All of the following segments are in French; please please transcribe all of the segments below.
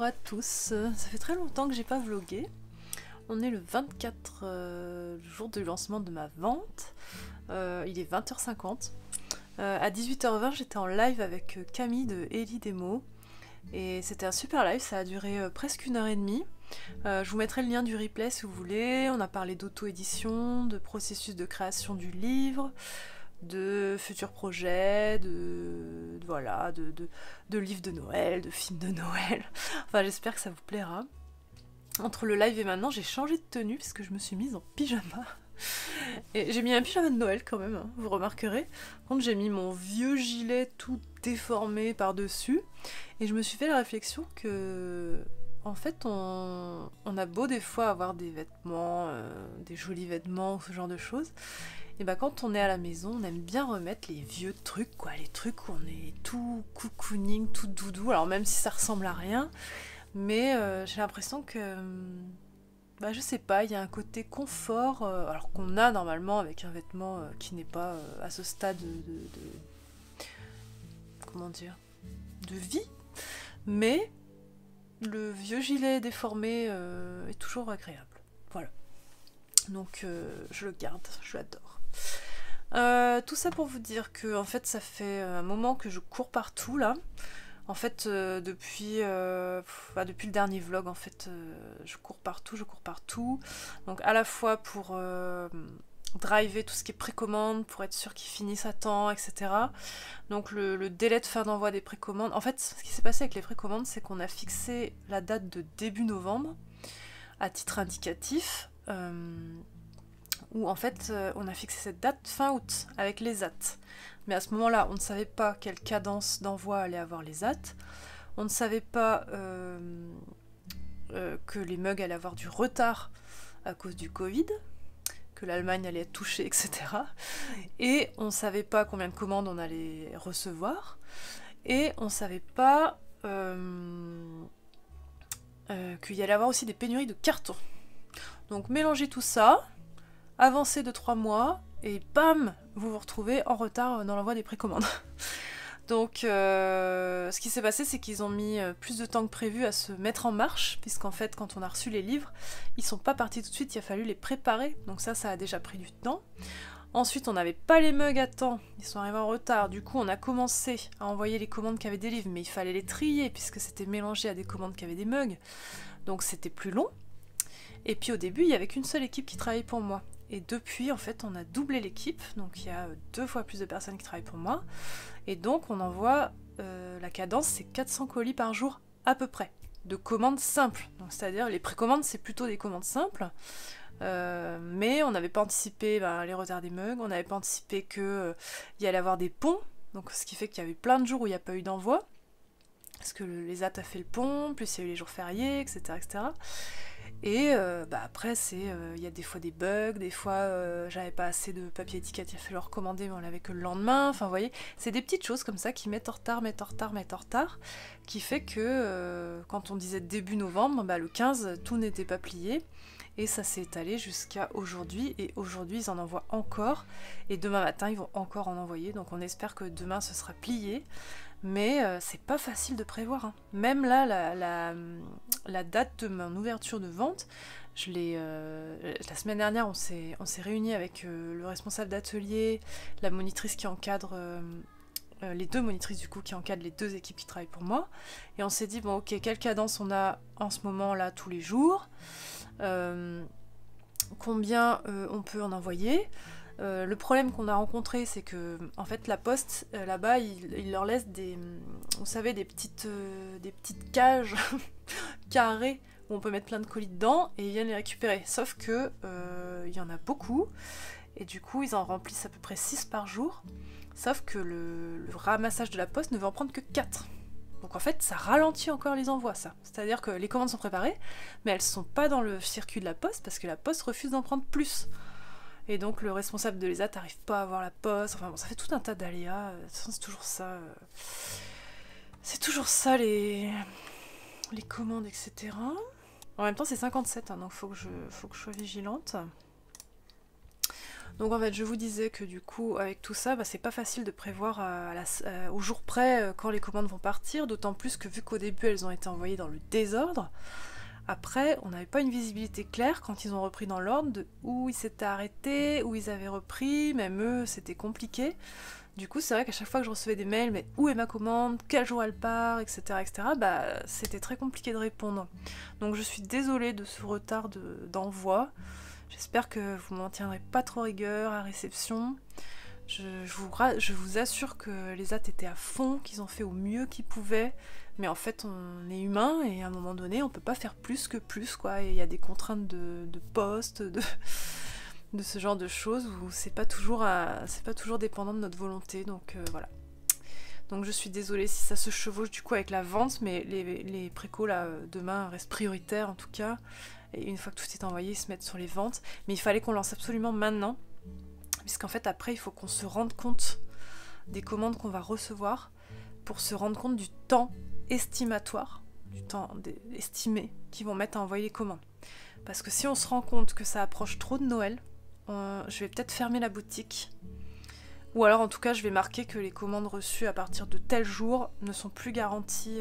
à tous, ça fait très longtemps que j'ai pas vlogué. On est le 24 jour du lancement de ma vente, il est 20h50. À 18h20 j'étais en live avec Camille de Ellie Demo et c'était un super live, ça a duré presque 1h30. Je vous mettrai le lien du replay si vous voulez. On a parlé d'auto-édition, de processus de création du livre, de futurs projets, voilà, de livres de Noël, de films de Noël. Enfin, j'espère que ça vous plaira. Entre le live et maintenant, j'ai changé de tenue puisque je me suis mise en pyjama. Et j'ai mis un pyjama de Noël quand même, hein, vous remarquerez. Par contre, j'ai mis mon vieux gilet tout déformé par-dessus. Et je me suis fait la réflexion que... En fait, on a beau des fois avoir des vêtements, des jolis vêtements ou ce genre de choses, et bah quand on est à la maison, on aime bien remettre les vieux trucs, quoi, les trucs où on est tout cocooning, tout doudou, alors même si ça ressemble à rien, mais j'ai l'impression que, bah je sais pas, il y a un côté confort, alors qu'on a normalement avec un vêtement qui n'est pas à ce stade comment dire, de vie, mais... Le vieux gilet déformé est toujours agréable. Voilà. Donc je le garde, je l'adore. Tout ça pour vous dire que en fait ça fait un moment que je cours partout là. En fait depuis le dernier vlog en fait je cours partout. Donc à la fois pour driver tout ce qui est précommande pour être sûr qu'ils finissent à temps, etc. Donc le délai de fin d'envoi des précommandes... En fait, ce qui s'est passé avec les précommandes, c'est qu'on a fixé la date de début novembre, à titre indicatif, où en fait, on a fixé cette date fin août, avec les AT. Mais à ce moment-là, on ne savait pas quelle cadence d'envoi allait avoir les AT. On ne savait pas que les mugs allaient avoir du retard à cause du Covid, que l'Allemagne allait être touchée, etc. Et on savait pas combien de commandes on allait recevoir, et on savait pas qu'il y allait avoir aussi des pénuries de cartons. Donc mélanger tout ça, avancer de 3 mois, et bam, vous vous retrouvez en retard dans l'envoi des précommandes. Donc ce qui s'est passé, c'est qu'ils ont mis plus de temps que prévu à se mettre en marche, puisqu'en fait quand on a reçu les livres, ils sont pas partis tout de suite, il a fallu les préparer, donc ça a déjà pris du temps. Ensuite on n'avait pas les mugs à temps, ils sont arrivés en retard, du coup on a commencé à envoyer les commandes qui avaient des livres, mais il fallait les trier puisque c'était mélangé à des commandes qui avaient des mugs, donc c'était plus long. Et puis au début il n'y avait qu'une seule équipe qui travaillait pour moi. Et depuis, en fait, on a doublé l'équipe, donc il y a 2 fois plus de personnes qui travaillent pour moi. Et donc, on envoie, la cadence, c'est 400 colis par jour, à peu près, de commandes simples. Donc, c'est-à-dire, les précommandes, c'est plutôt des commandes simples. Mais on n'avait pas anticipé les retards des mugs, on n'avait pas anticipé qu'il y allait avoir des ponts, donc ce qui fait qu'il y avait plein de jours où il n'y a pas eu d'envoi, parce que les AT a fait le pont, plus il y a eu les jours fériés, etc. etc. Et après, il y a des fois des bugs, des fois j'avais pas assez de papier étiquette, il a fallu le recommander, mais on l'avait que le lendemain. Enfin, vous voyez, c'est des petites choses comme ça qui mettent en retard, qui fait que quand on disait début novembre, le 15, tout n'était pas plié. Et ça s'est étalé jusqu'à aujourd'hui, et aujourd'hui ils en envoient encore, et demain matin ils vont encore en envoyer, donc on espère que demain ce sera plié. Mais c'est pas facile de prévoir, hein. Même là, la date de mon ouverture de vente, la semaine dernière, on s'est réunis avec le responsable d'atelier, la monitrice qui encadre, les 2 monitrices du coup qui encadrent les 2 équipes qui travaillent pour moi, et on s'est dit, bon ok, quelle cadence on a en ce moment là tous les jours, combien on peut en envoyer. Le problème qu'on a rencontré, c'est que en fait la poste là-bas, il leur laisse vous savez, des petites cages carrées où on peut mettre plein de colis dedans et ils viennent les récupérer. Sauf que il y en a beaucoup et du coup ils en remplissent à peu près 6 par jour. Sauf que le ramassage de la poste ne veut en prendre que 4. Donc en fait ça ralentit encore les envois, ça. C'est-à-dire que les commandes sont préparées, mais elles sont pas dans le circuit de la poste parce que la poste refuse d'en prendre plus. Et donc le responsable de l'ESAT n'arrive pas à avoir la poste, enfin bon, ça fait tout un tas d'aléas, c'est toujours ça. C'est toujours ça les commandes, etc. En même temps c'est 57, hein, donc faut que je sois vigilante. Donc en fait, je vous disais que du coup, avec tout ça, c'est pas facile de prévoir au jour près quand les commandes vont partir, d'autant plus que vu qu'au début elles ont été envoyées dans le désordre, après on n'avait pas une visibilité claire quand ils ont repris dans l'ordre de où ils s'étaient arrêtés, où ils avaient repris, même eux c'était compliqué. Du coup, c'est vrai qu'à chaque fois que je recevais des mails, mais où est ma commande, quel jour elle part, etc., etc., c'était très compliqué de répondre. Donc je suis désolée de ce retard d'envoi. J'espère que vous m'en tiendrez pas trop rigueur à réception. Je vous assure que les AT étaient à fond, qu'ils ont fait au mieux qu'ils pouvaient. Mais en fait, on est humain et à un moment donné, on peut pas faire plus que plus, quoi. Et il y a des contraintes de poste, de ce genre de choses où c'est pas toujours dépendant de notre volonté. Donc voilà. Donc je suis désolée si ça se chevauche du coup avec la vente, mais les précos là demain restent prioritaires en tout cas. Et une fois que tout est envoyé, ils se mettent sur les ventes. Mais il fallait qu'on lance absolument maintenant, puisqu'en fait après il faut qu'on se rende compte des commandes qu'on va recevoir pour se rendre compte du temps estimatoire, du temps estimé qu'ils vont mettre à envoyer les commandes. Parce que si on se rend compte que ça approche trop de Noël, je vais peut-être fermer la boutique. Ou alors en tout cas je vais marquer que les commandes reçues à partir de tel jour ne sont plus garanties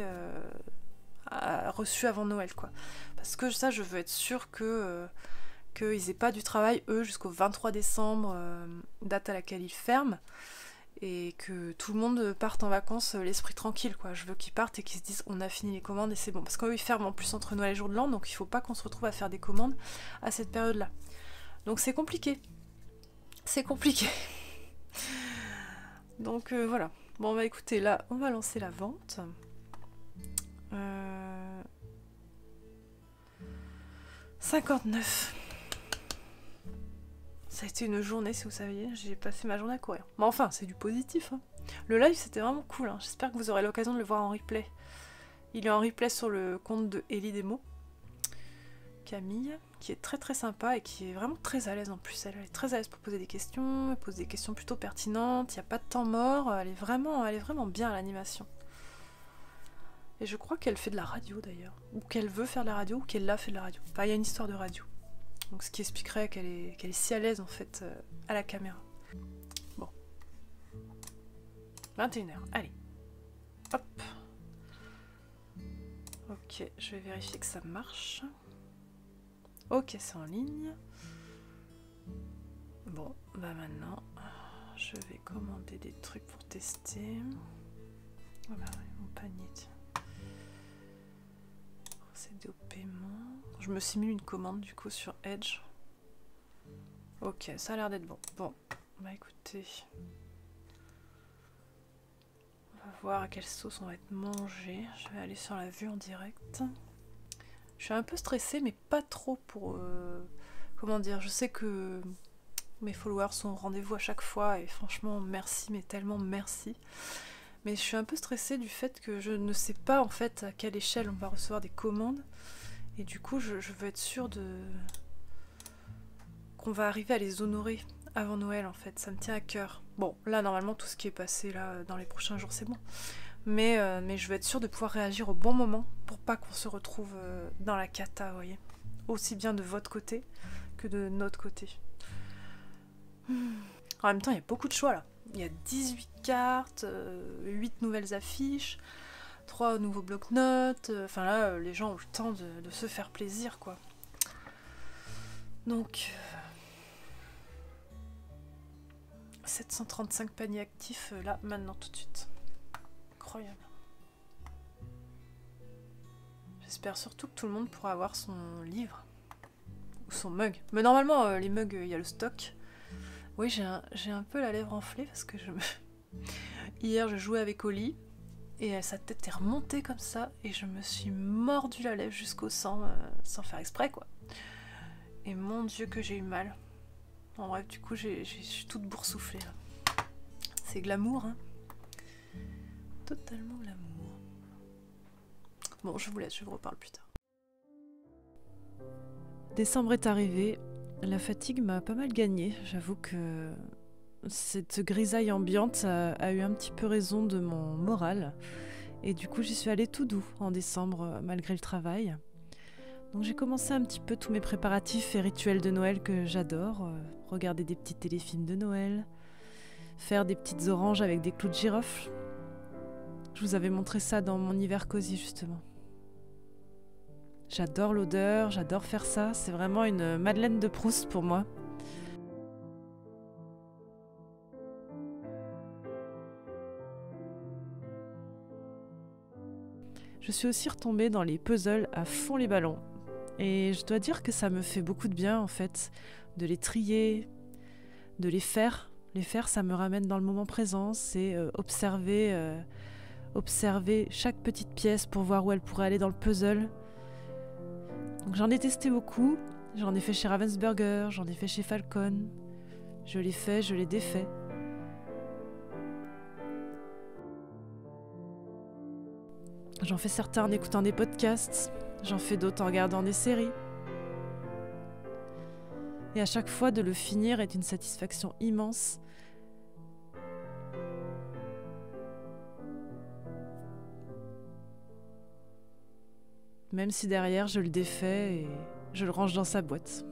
reçues avant Noël, quoi. Parce que ça, je veux être sûre qu'ils aient pas du travail, eux, jusqu'au 23 décembre, date à laquelle ils ferment, et que tout le monde parte en vacances l'esprit tranquille, quoi. Je veux qu'ils partent et qu'ils se disent on a fini les commandes et c'est bon. Parce qu'eux, ils ferment en plus entre Noël et jour de l'an, donc il faut pas qu'on se retrouve à faire des commandes à cette période-là. Donc c'est compliqué. C'est compliqué. Donc voilà. Bon, bah écoutez, là, on va lancer la vente. 59. Ça a été une journée, si vous saviez, j'ai passé ma journée à courir. Mais enfin, c'est du positif. Hein. Le live, c'était vraiment cool. Hein. J'espère que vous aurez l'occasion de le voir en replay. Il est en replay sur le compte de Ellie Demo. Camille, qui est très très sympa et qui est vraiment très à l'aise en plus. Elle est très à l'aise pour poser des questions, elle pose des questions plutôt pertinentes, il n'y a pas de temps mort, elle est vraiment bien à l'animation. Et je crois qu'elle fait de la radio d'ailleurs, ou qu'elle veut faire de la radio, ou qu'elle a fait de la radio. Enfin, il y a une histoire de radio. Donc ce qui expliquerait qu'elle est si à l'aise en fait à la caméra. Bon. 21h, allez. Hop. Ok, je vais vérifier que ça marche. Ok, c'est en ligne. Bon, bah maintenant, je vais commander des trucs pour tester. Oh bah oui, mon panier, tiens. Procéder au paiement. Je me suis mis une commande du coup sur Edge. Ok, ça a l'air d'être bon. Bon, bah écoutez. On va voir à quelle sauce on va être mangé. Je vais aller sur la vue en direct. Je suis un peu stressée, mais pas trop pour... comment dire, je sais que mes followers sont au rendez-vous à chaque fois, et franchement, merci, mais tellement merci. Mais je suis un peu stressée du fait que je ne sais pas, en fait, à quelle échelle on va recevoir des commandes. Et du coup, je veux être sûre qu'on va arriver à les honorer avant Noël, en fait. Ça me tient à cœur. Bon, là, normalement, tout ce qui est passé là dans les prochains jours, c'est bon. Mais je veux être sûre de pouvoir réagir au bon moment pour pas qu'on se retrouve dans la cata, vous voyez. Aussi bien de votre côté que de notre côté. En même temps, il y a beaucoup de choix là. Il y a 18 cartes, 8 nouvelles affiches, 3 nouveaux blocs-notes. Enfin là, les gens ont le temps de se faire plaisir, quoi. Donc... 735 paniers actifs là, maintenant, tout de suite. Incroyable. J'espère surtout que tout le monde pourra avoir son livre. Ou son mug. Mais normalement, les mugs, il y a le stock. Oui, j'ai un peu la lèvre enflée parce que hier, je jouais avec Oli. Et sa tête est remontée comme ça. Et je me suis mordu la lèvre jusqu'au sang, sans faire exprès, quoi. Et mon Dieu que j'ai eu mal. En bref, du coup, je suis toute boursouflée. C'est glamour, hein. Totalement glamour. Bon, je vous laisse, je vous reparle plus tard. Décembre est arrivé. La fatigue m'a pas mal gagné. J'avoue que cette grisaille ambiante a eu un petit peu raison de mon moral. Et du coup, j'y suis allée tout doux en décembre, malgré le travail. Donc j'ai commencé un petit peu tous mes préparatifs et rituels de Noël que j'adore. regarder des petits téléfilms de Noël, faire des petites oranges avec des clous de girofle. Je vous avais montré ça dans mon hiver cosy justement. J'adore l'odeur, j'adore faire ça, c'est vraiment une Madeleine de Proust pour moi. Je suis aussi retombée dans les puzzles à fond les ballons. Et je dois dire que ça me fait beaucoup de bien en fait, de les trier, de les faire. Les faire, ça me ramène dans le moment présent, c'est observer chaque petite pièce pour voir où elle pourrait aller dans le puzzle. Donc j'en ai testé beaucoup, j'en ai fait chez Ravensburger, j'en ai fait chez Falcon. Je l'ai fait, je l'ai défait. J'en fais certains en écoutant des podcasts, j'en fais d'autres en regardant des séries. Et à chaque fois, de le finir est une satisfaction immense. Même si derrière, je le défais et je le range dans sa boîte.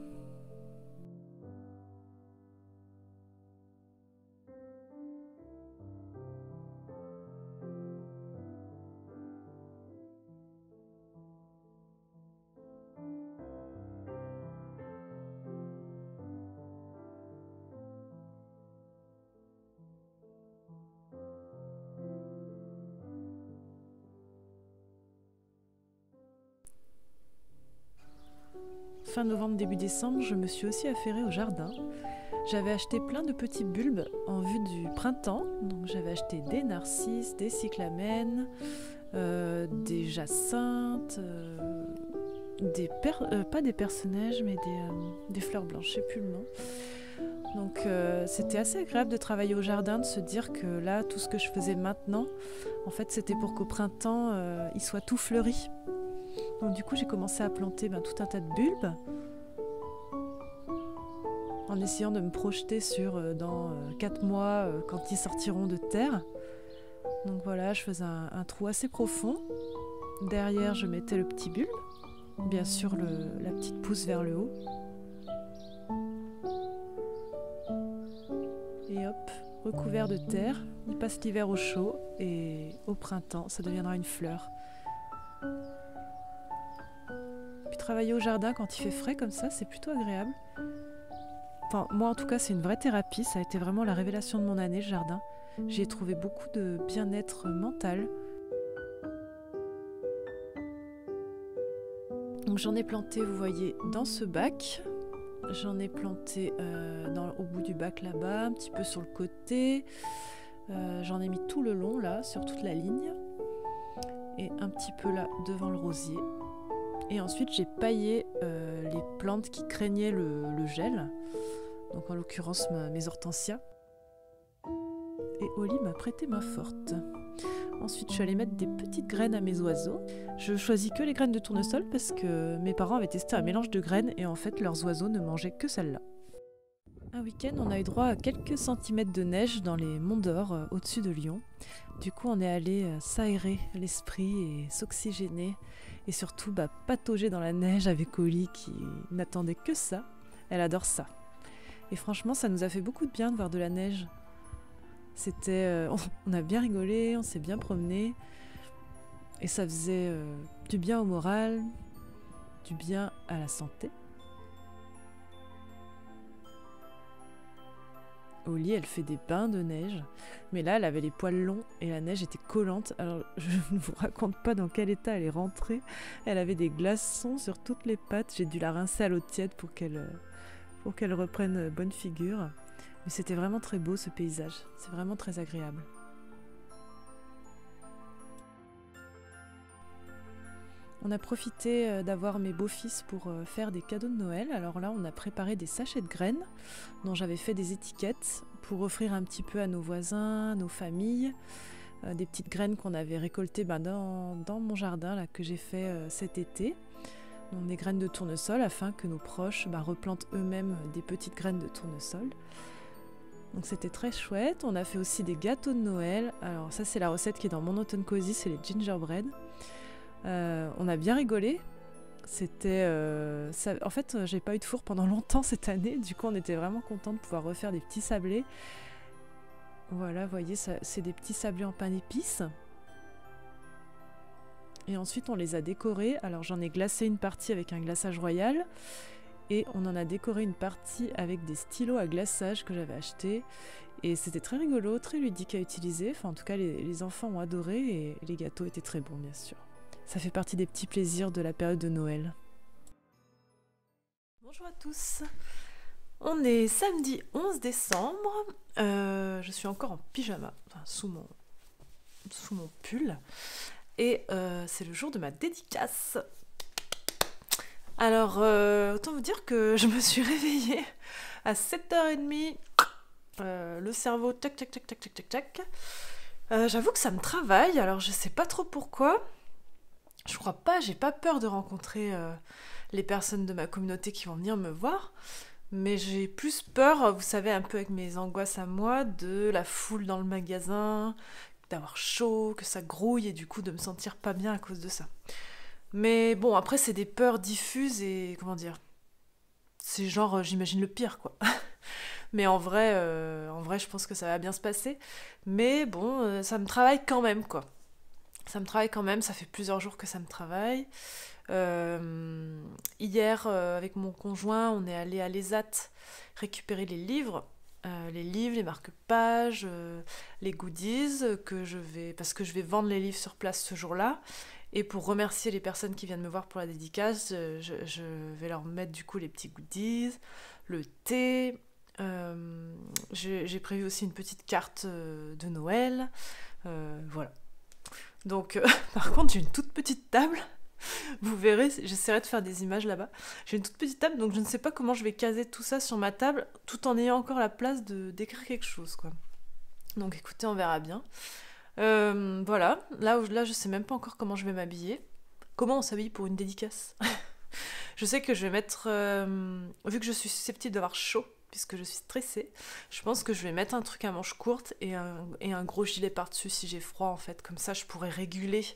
Fin novembre, début décembre, je me suis aussi affairée au jardin. J'avais acheté plein de petits bulbes en vue du printemps. Donc j'avais acheté des narcisses, des cyclamènes, des jacinthes, pas des perce-neige, mais des fleurs blanches, je sais plus le nom. Donc c'était assez agréable de travailler au jardin, de se dire que là, tout ce que je faisais maintenant, en fait, c'était pour qu'au printemps, il soit tout fleuri. Donc du coup, j'ai commencé à planter tout un tas de bulbes en essayant de me projeter sur dans 4 mois quand ils sortiront de terre. Donc voilà, je faisais un trou assez profond. Derrière, je mettais le petit bulbe, bien sûr la petite pousse vers le haut. Et hop, recouvert de terre, il passe l'hiver au chaud et au printemps, ça deviendra une fleur. Puis travailler au jardin quand il fait frais comme ça, c'est plutôt agréable. Enfin, moi en tout cas, c'est une vraie thérapie, ça a été vraiment la révélation de mon année, le jardin. J'y ai trouvé beaucoup de bien-être mental. Donc j'en ai planté, vous voyez, dans ce bac. J'en ai planté au bout du bac là-bas, un petit peu sur le côté. J'en ai mis tout le long là, sur toute la ligne. Et un petit peu là, devant le rosier. Et ensuite, j'ai paillé les plantes qui craignaient le gel. Donc en l'occurrence, mes hortensias. Et Oli m'a prêté main forte. Ensuite, je suis allée mettre des petites graines à mes oiseaux. Je choisis que les graines de tournesol parce que mes parents avaient testé un mélange de graines et en fait, leurs oiseaux ne mangeaient que celles-là. Un week-end, on a eu droit à quelques centimètres de neige dans les monts d'Or au-dessus de Lyon. Du coup, on est allé s'aérer l'esprit et s'oxygéner et surtout patauger dans la neige avec Oli qui n'attendait que ça. Elle adore ça. Et franchement, ça nous a fait beaucoup de bien de voir de la neige. On a bien rigolé, on s'est bien promené et ça faisait du bien au moral, du bien à la santé. Oli, elle fait des bains de neige, mais là, elle avait les poils longs et la neige était collante. Alors, je ne vous raconte pas dans quel état elle est rentrée. Elle avait des glaçons sur toutes les pattes. J'ai dû la rincer à l'eau tiède pour qu'elle reprenne bonne figure. Mais c'était vraiment très beau ce paysage. C'est vraiment très agréable. On a profité d'avoir mes beaux-fils pour faire des cadeaux de Noël. Alors là, on a préparé des sachets de graines dont j'avais fait des étiquettes pour offrir un petit peu à nos voisins, nos familles. Des petites graines qu'on avait récoltées dans mon jardin là, que j'ai fait cet été. Donc des graines de tournesol afin que nos proches replantent eux-mêmes des petites graines de tournesol. Donc c'était très chouette. On a fait aussi des gâteaux de Noël. Alors ça, c'est la recette qui est dans mon automne cosy, c'est les gingerbread. On a bien rigolé C'était... en fait, j'ai pas eu de four pendant longtemps cette année. Du coup, on était vraiment contents de pouvoir refaire des petits sablés. Voilà, vous voyez, c'est des petits sablés en pain d'épices. Et ensuite, on les a décorés. Alors, j'en ai glacé une partie avec un glaçage royal. Et on en a décoré une partie avec des stylos à glaçage que j'avais achetés. Et c'était très rigolo, très ludique à utiliser. Enfin, en tout cas, les enfants ont adoré et les gâteaux étaient très bons, bien sûr. Ça fait partie des petits plaisirs de la période de Noël. Bonjour à tous. On est samedi 11 décembre. Je suis encore en pyjama, enfin, sous mon pull. Et c'est le jour de ma dédicace. Alors, autant vous dire que je me suis réveillée à 7h30. Le cerveau, tac, tac, tac, tac, tac, tac, tac. J'avoue que ça me travaille, alors je sais pas trop pourquoi. Je crois pas, j'ai pas peur de rencontrer les personnes de ma communauté qui vont venir me voir. Mais j'ai plus peur, vous savez, un peu avec mes angoisses à moi, de la foule dans le magasin, d'avoir chaud, que ça grouille et du coup de me sentir pas bien à cause de ça. Mais bon, après c'est des peurs diffuses et comment dire, c'est genre j'imagine le pire quoi. Mais en vrai, je pense que ça va bien se passer. Mais bon, ça me travaille quand même quoi. Ça me travaille quand même, ça fait plusieurs jours que ça me travaille. Hier, avec mon conjoint, on est allé à l'ESAT récupérer les livres, les marque-pages, les goodies parce que je vais vendre les livres sur place ce jour-là. Et pour remercier les personnes qui viennent me voir pour la dédicace, je vais leur mettre du coup les petits goodies, le thé. J'ai prévu aussi une petite carte de Noël. Voilà. Donc, par contre, j'ai une toute petite table. Vous verrez, j'essaierai de faire des images là-bas. J'ai une toute petite table, donc je ne sais pas comment je vais caser tout ça sur ma table, tout en ayant encore la place d'écrire quelque chose, quoi. Donc écoutez, on verra bien. Voilà, là je sais même pas encore comment je vais m'habiller. Comment on s'habille pour une dédicace? Je sais que je vais mettre... vu que je suis susceptible d'avoir chaud, puisque je suis stressée, je pense que je vais mettre un truc à manches courtes et un gros gilet par-dessus si j'ai froid, en fait. Comme ça, je pourrais réguler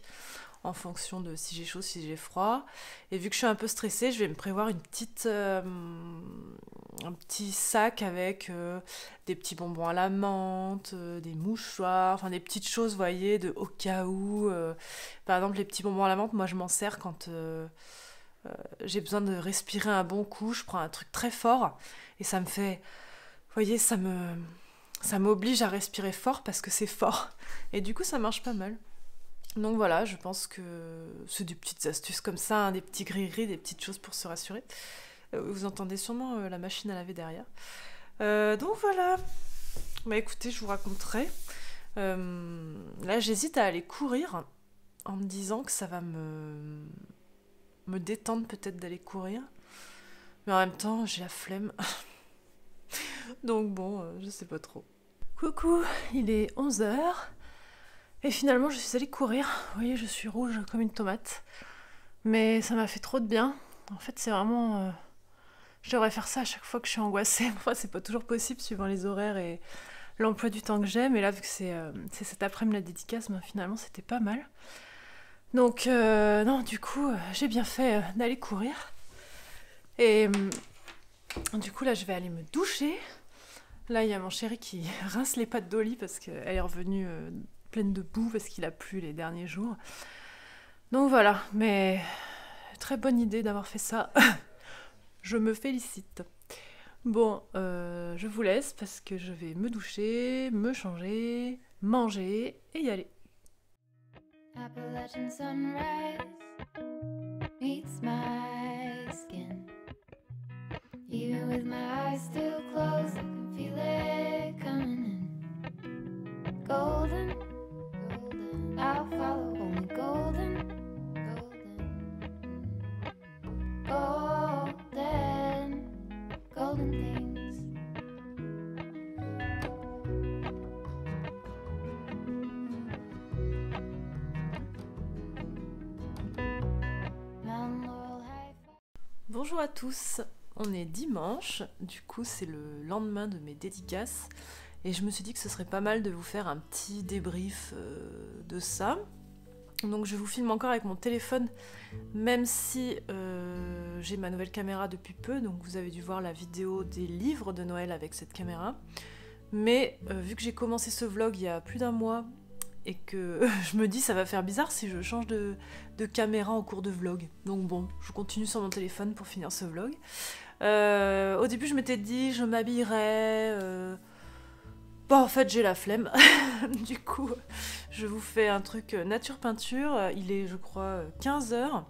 en fonction de si j'ai chaud, si j'ai froid. Et vu que je suis un peu stressée, je vais me prévoir un petit sac avec des petits bonbons à la menthe, des mouchoirs, enfin des petites choses, vous voyez, au cas où. Par exemple, les petits bonbons à la menthe, moi je m'en sers quand j'ai besoin de respirer un bon coup. Je prends un truc très fort et ça me fait... Vous voyez, ça m'oblige à respirer fort parce que c'est fort. Et du coup, ça marche pas mal. Donc voilà, je pense que c'est des petites astuces comme ça, hein, des petits gris-gris, des petites choses pour se rassurer. Vous entendez sûrement la machine à laver derrière. Donc voilà. Bah écoutez, je vous raconterai. Là, j'hésite à aller courir en me disant que ça va me détendre peut-être d'aller courir. Mais en même temps, j'ai la flemme. Donc bon, je sais pas trop. Coucou, il est 11h. Et finalement, je suis allée courir. Vous voyez, je suis rouge comme une tomate. Mais ça m'a fait trop de bien. En fait, c'est vraiment... Je devrais faire ça à chaque fois que je suis angoissée. Enfin, c'est pas toujours possible suivant les horaires et l'emploi du temps que j'ai. Mais là, vu que c'est cet après-midi la dédicace, ben, finalement, c'était pas mal. Donc, non, du coup, j'ai bien fait d'aller courir. Et du coup, là, je vais aller me doucher. Là, il y a mon chéri qui rince les pattes d'Oli parce qu'elle est revenue pleine de boue parce qu'il a plu les derniers jours. Donc voilà, mais très bonne idée d'avoir fait ça. Je me félicite. Bon, je vous laisse parce que je vais me doucher, me changer, manger et y aller. Appalachian sunrise meets my skin. Even with my eyes still closed, I can feel it coming in. Golden, golden, I'll follow only golden, golden, golden, golden things. Bonjour à tous. On est dimanche, du coup c'est le lendemain de mes dédicaces et je me suis dit que ce serait pas mal de vous faire un petit débrief de ça. Donc je vous filme encore avec mon téléphone, même si j'ai ma nouvelle caméra depuis peu, donc vous avez dû voir la vidéo des livres de Noël avec cette caméra. Mais vu que j'ai commencé ce vlog il y a plus d'1 mois, et que je me dis ça va faire bizarre si je change de caméra en cours de vlog. Donc bon, je continue sur mon téléphone pour finir ce vlog. Au début je m'étais dit je m'habillerais... Bon, en fait j'ai la flemme. Du coup je vous fais un truc nature peinture. Il est je crois 15h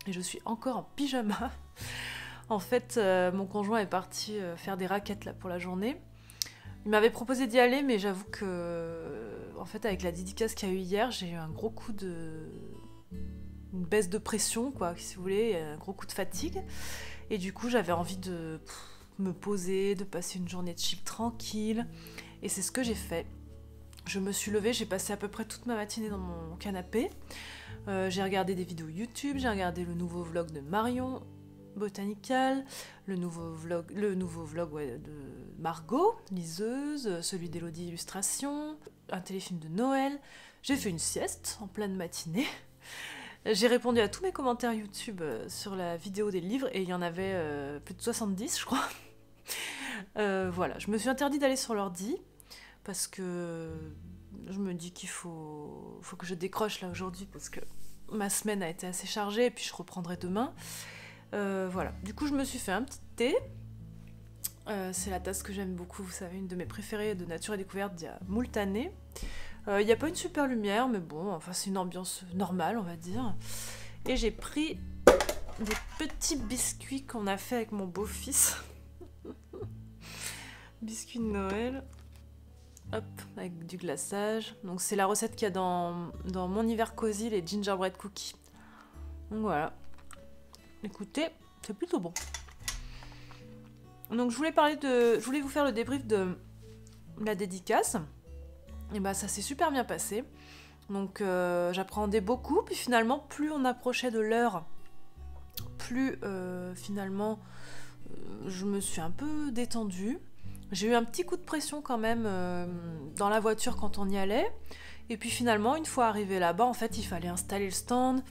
et je suis encore en pyjama. En fait mon conjoint est parti faire des raquettes là pour la journée. Il m'avait proposé d'y aller, mais j'avoue que, en fait, avec la dédicace qu'il y a eu hier, j'ai eu un gros coup de... une baisse de pression, quoi, si vous voulez, un gros coup de fatigue. Et du coup, j'avais envie de me poser, de passer une journée de chill tranquille. Et c'est ce que j'ai fait. Je me suis levée, j'ai passé à peu près toute ma matinée dans mon canapé. J'ai regardé des vidéos YouTube, j'ai regardé le nouveau vlog de Marion Botanical, le nouveau vlog ouais, de Margot, liseuse, celui d'Elodie Illustration, un téléfilm de Noël. J'ai fait une sieste en pleine matinée. J'ai répondu à tous mes commentaires YouTube sur la vidéo des livres et il y en avait plus de 70 je crois. Voilà, je me suis interdit d'aller sur l'ordi parce que je me dis qu'il faut que je décroche là aujourd'hui parce que ma semaine a été assez chargée et puis je reprendrai demain. Voilà, du coup je me suis fait un petit thé. C'est la tasse que j'aime beaucoup, vous savez, une de mes préférées de Nature et Découverte d'il y a moult années. Il n'y a pas une super lumière, mais bon, enfin c'est une ambiance normale, on va dire. Et j'ai pris des petits biscuits qu'on a fait avec mon beau-fils. Biscuits de Noël. Hop, avec du glaçage. Donc c'est la recette qu'il y a dans Mon Hiver Cosy, les gingerbread cookies. Donc voilà. Écoutez, c'est plutôt bon. Donc je voulais vous faire le débrief de la dédicace. Et bah ça s'est super bien passé. Donc j'appréhendais beaucoup, puis finalement plus on approchait de l'heure, plus finalement je me suis un peu détendue. J'ai eu un petit coup de pression quand même dans la voiture quand on y allait. Et puis finalement, une fois arrivé là-bas, en fait il fallait installer le stand.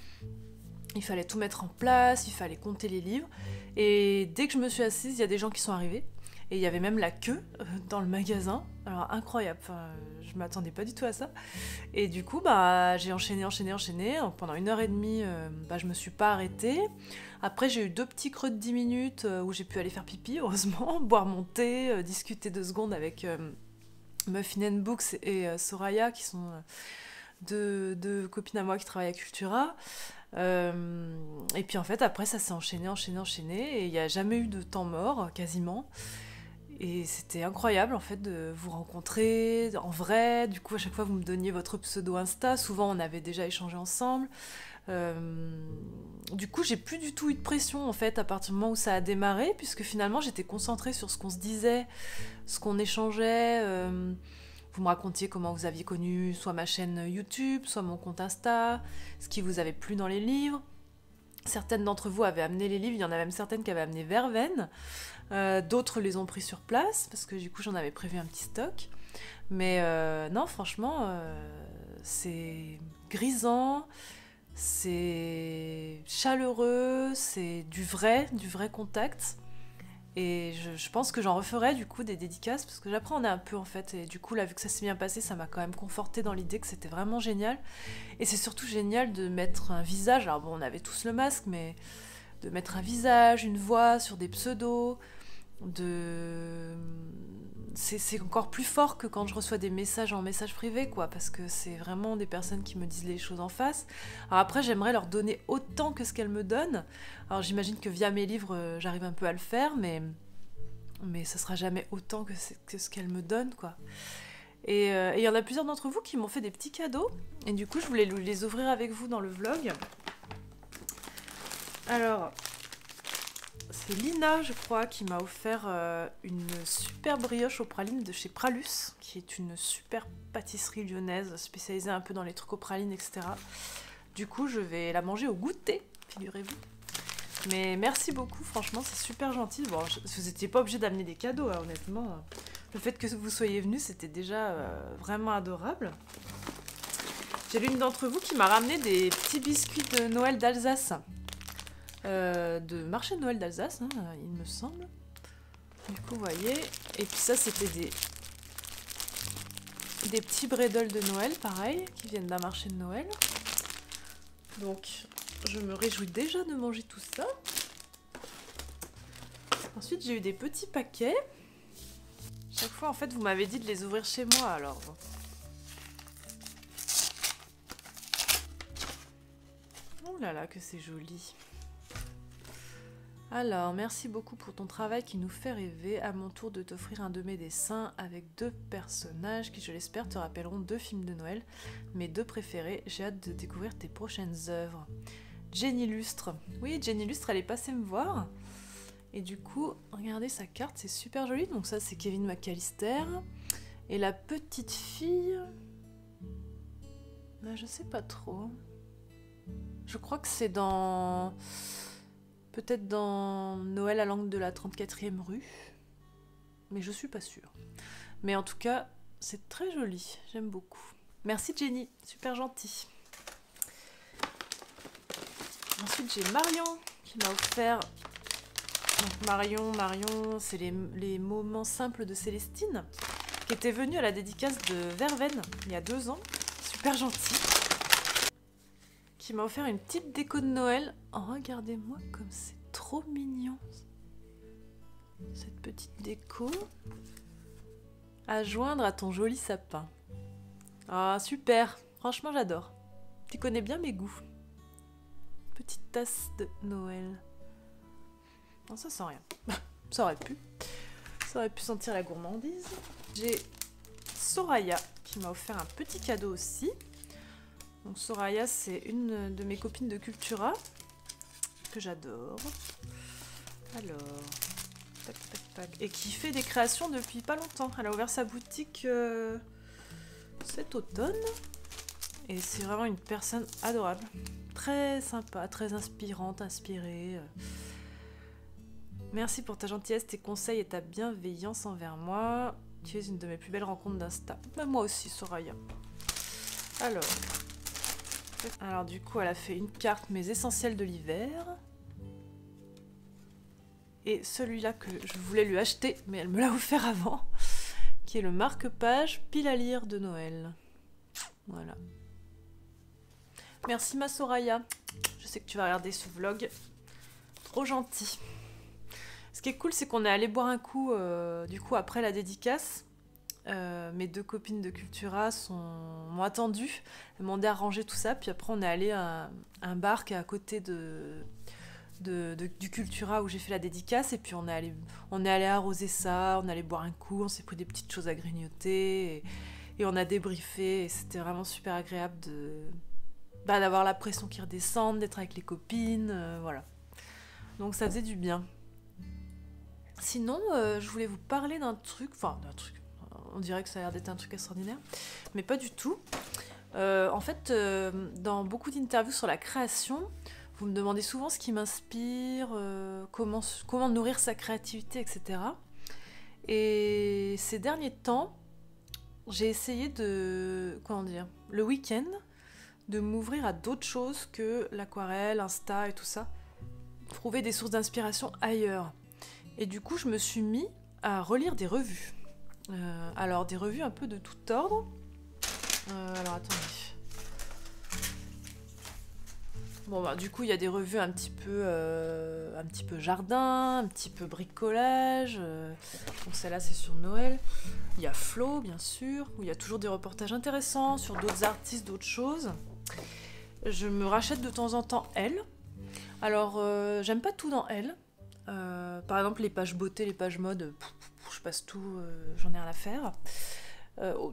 Il fallait tout mettre en place, il fallait compter les livres. Et dès que je me suis assise, il y a des gens qui sont arrivés. Et il y avait même la queue dans le magasin. Alors incroyable, enfin, je m'attendais pas du tout à ça. Et du coup, bah, j'ai enchaîné. Donc, pendant 1h30, bah, je me suis pas arrêtée. Après, j'ai eu 2 petits creux de 10 minutes où j'ai pu aller faire pipi, heureusement, boire mon thé, discuter 2 secondes avec Muffin Books et Soraya, qui sont deux copines à moi qui travaillent à Cultura. Et puis en fait après ça s'est enchaîné et il n'y a jamais eu de temps mort quasiment et c'était incroyable en fait de vous rencontrer en vrai. Du coup à chaque fois vous me donniez votre pseudo Insta, souvent on avait déjà échangé ensemble. Du coup j'ai plus du tout eu de pression en fait à partir du moment où ça a démarré, puisque finalement j'étais concentrée sur ce qu'on se disait, ce qu'on échangeait. Vous me racontiez comment vous aviez connu soit ma chaîne YouTube, soit mon compte Insta, ce qui vous avait plu dans les livres. Certaines d'entre vous avaient amené les livres, il y en a même certaines qui avaient amené Verveine. D'autres les ont pris sur place, parce que du coup j'en avais prévu un petit stock. Mais non, franchement, c'est grisant, c'est chaleureux, c'est du vrai contact. Et je pense que j'en referai du coup des dédicaces parce que j'appréhendais un peu en fait. Et du coup là vu que ça s'est bien passé, ça m'a quand même confortée dans l'idée que c'était vraiment génial. Et c'est surtout génial de mettre un visage, alors bon on avait tous le masque, mais de mettre un visage, une voix sur des pseudos, c'est encore plus fort que quand je reçois des messages en message privé, quoi, parce que c'est vraiment des personnes qui me disent les choses en face. Alors après, j'aimerais leur donner autant que ce qu'elles me donnent. Alors j'imagine que via mes livres, j'arrive un peu à le faire, mais ça sera jamais autant que ce qu'elles me donnent, quoi. Et il y en a plusieurs d'entre vous qui m'ont fait des petits cadeaux, et du coup, je voulais les ouvrir avec vous dans le vlog. Alors... c'est Lina, je crois, qui m'a offert une super brioche aux pralines de chez Pralus, qui est une super pâtisserie lyonnaise spécialisée un peu dans les trucs aux pralines, etc. Du coup, je vais la manger au goûter, figurez-vous. Mais merci beaucoup, franchement, c'est super gentil. Bon, vous n'étiez pas obligé d'amener des cadeaux, hein, honnêtement. Le fait que vous soyez venus, c'était déjà vraiment adorable. J'ai l'une d'entre vous qui m'a ramené des petits biscuits de Noël d'Alsace. De marché de Noël d'Alsace, hein, il me semble. Du coup, vous voyez. Et puis ça, c'était des petits bredels de Noël, pareil, qui viennent d'un marché de Noël. Donc, je me réjouis déjà de manger tout ça. Ensuite, j'ai eu des petits paquets. Chaque fois, en fait, vous m'avez dit de les ouvrir chez moi, alors... Oh là là, que c'est joli. Alors, merci beaucoup pour ton travail qui nous fait rêver. À mon tour de t'offrir un de mes dessins avec 2 personnages qui, je l'espère, te rappelleront 2 films de Noël. Mes 2 préférés. J'ai hâte de découvrir tes prochaines œuvres. Jenny Lustre. Oui, Jenny Lustre, elle est passée me voir. Et du coup, regardez sa carte, c'est super joli. Donc ça, c'est Kevin McAllister. Et la petite fille... Ben, je sais pas trop. Je crois que c'est dans... Peut-être dans Noël à l'angle de la 34e rue. Mais je suis pas sûre. Mais en tout cas, c'est très joli. J'aime beaucoup. Merci Jenny, super gentil. Ensuite, j'ai Marion qui m'a offert... Donc Marion, c'est les moments simples de Célestine, qui était venue à la dédicace de Verveine il y a 2 ans. Super gentil. Qui m'a offert une petite déco de Noël. Oh, regardez-moi comme c'est trop mignon. Cette petite déco à joindre à ton joli sapin. Ah, super. Franchement, j'adore. Tu connais bien mes goûts. Petite tasse de Noël. Non, ça sent rien. Ça aurait pu. Ça aurait pu sentir la gourmandise. J'ai Soraya qui m'a offert un petit cadeau aussi. Donc Soraya, c'est une de mes copines de Cultura que j'adore. Alors, tac, tac, tac. Et qui fait des créations depuis pas longtemps. Elle a ouvert sa boutique cet automne. Et c'est vraiment une personne adorable. Très sympa, très inspirante, inspirée. Merci pour ta gentillesse, tes conseils et ta bienveillance envers moi. Tu es une de mes plus belles rencontres d'Insta. Bah, moi aussi, Soraya. Alors du coup, elle a fait une carte Mes essentiels de l'hiver. Et celui-là que je voulais lui acheter, mais elle me l'a offert avant, qui est le marque-page Pile à lire de Noël. Voilà. Merci ma Soraya. Je sais que tu vas regarder ce vlog. Trop gentil. Ce qui est cool, c'est qu'on est allé boire un coup, du coup, après la dédicace. Mes 2 copines de Cultura m'ont attendu, elles m'ont demandé à ranger tout ça, puis après on est allé à un bar qui est à côté du Cultura où j'ai fait la dédicace, et puis on est allé arroser ça, on est allé boire un coup, on s'est pris des petites choses à grignoter, et on a débriefé, et c'était vraiment super agréable d'avoir la pression qui redescende, d'être avec les copines, voilà. Donc ça faisait du bien. Sinon, je voulais vous parler d'un truc, on dirait que ça a l'air d'être un truc extraordinaire, mais pas du tout. En fait, dans beaucoup d'interviews sur la création, vous me demandez souvent ce qui m'inspire, comment nourrir sa créativité, etc. Et ces derniers temps, j'ai essayé le week-end, de m'ouvrir à d'autres choses que l'aquarelle, Insta et tout ça. Trouver des sources d'inspiration ailleurs. Et du coup, je me suis mis à relire des revues. Alors, des revues un peu de tout ordre. Alors, attendez. Bon, bah, du coup, il y a des revues un petit peu jardin, un petit peu bricolage. Donc, celle-là, c'est sur Noël. Il y a Flo, bien sûr, où il y a toujours des reportages intéressants sur d'autres artistes, d'autres choses. Je me rachète de temps en temps Elle. Alors, j'aime pas tout dans Elle. Par exemple, les pages beauté, les pages mode, je passe tout, j'en ai rien à faire.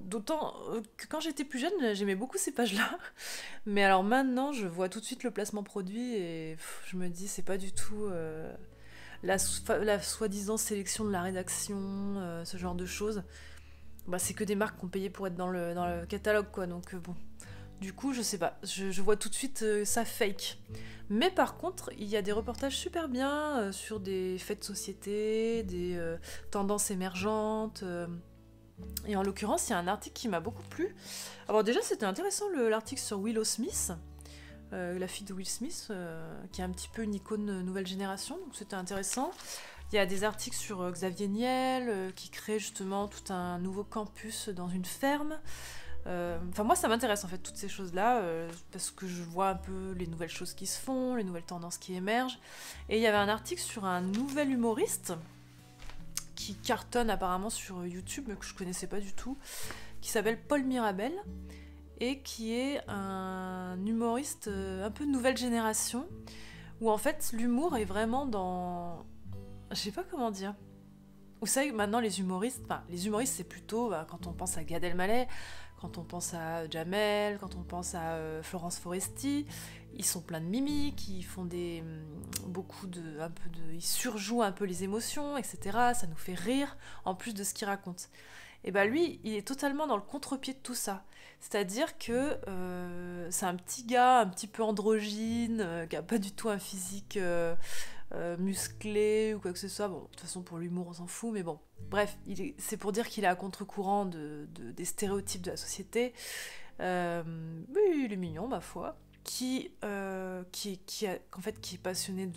D'autant que quand j'étais plus jeune, j'aimais beaucoup ces pages-là. Mais alors maintenant, je vois tout de suite le placement produit et je me dis, c'est pas du tout la soi-disant sélection de la rédaction, ce genre de choses. Bah, c'est que des marques qui ont payé pour être dans le catalogue, quoi. Donc bon, du coup, je sais pas, je vois tout de suite ça fake. Mais par contre, il y a des reportages super bien sur des faits de société, des tendances émergentes. Et en l'occurrence, il y a un article qui m'a beaucoup plu. Alors déjà, c'était intéressant l'article sur Willow Smith, la fille de Will Smith, qui est un petit peu une icône nouvelle génération, donc c'était intéressant. Il y a des articles sur Xavier Niel, qui crée justement tout un nouveau campus dans une ferme. Enfin, moi, ça m'intéresse en fait, toutes ces choses-là, parce que je vois un peu les nouvelles choses qui se font, les nouvelles tendances qui émergent. Et il y avait un article sur un nouvel humoriste qui cartonne apparemment sur YouTube, mais que je connaissais pas du tout, qui s'appelle Paul Mirabel, et qui est un humoriste un peu de nouvelle génération, où en fait l'humour est vraiment dans... Je sais pas comment dire. Vous savez que maintenant les humoristes c'est plutôt quand on pense à Gad Elmaleh, quand on pense à Jamel, quand on pense à Florence Foresti, ils sont pleins de mimiques, ils font ils surjouent un peu les émotions, etc. Ça nous fait rire, en plus de ce qu'ils racontent. Et bah lui, il est totalement dans le contre-pied de tout ça. C'est-à-dire que c'est un petit gars un petit peu androgyne, qui a pas du tout un physique musclé ou quoi que ce soit. Bon, de toute façon, pour l'humour, on s'en fout, mais bon. Bref, c'est pour dire qu'il est à contre-courant des stéréotypes de la société. Oui, il est mignon, ma foi. Qui est passionné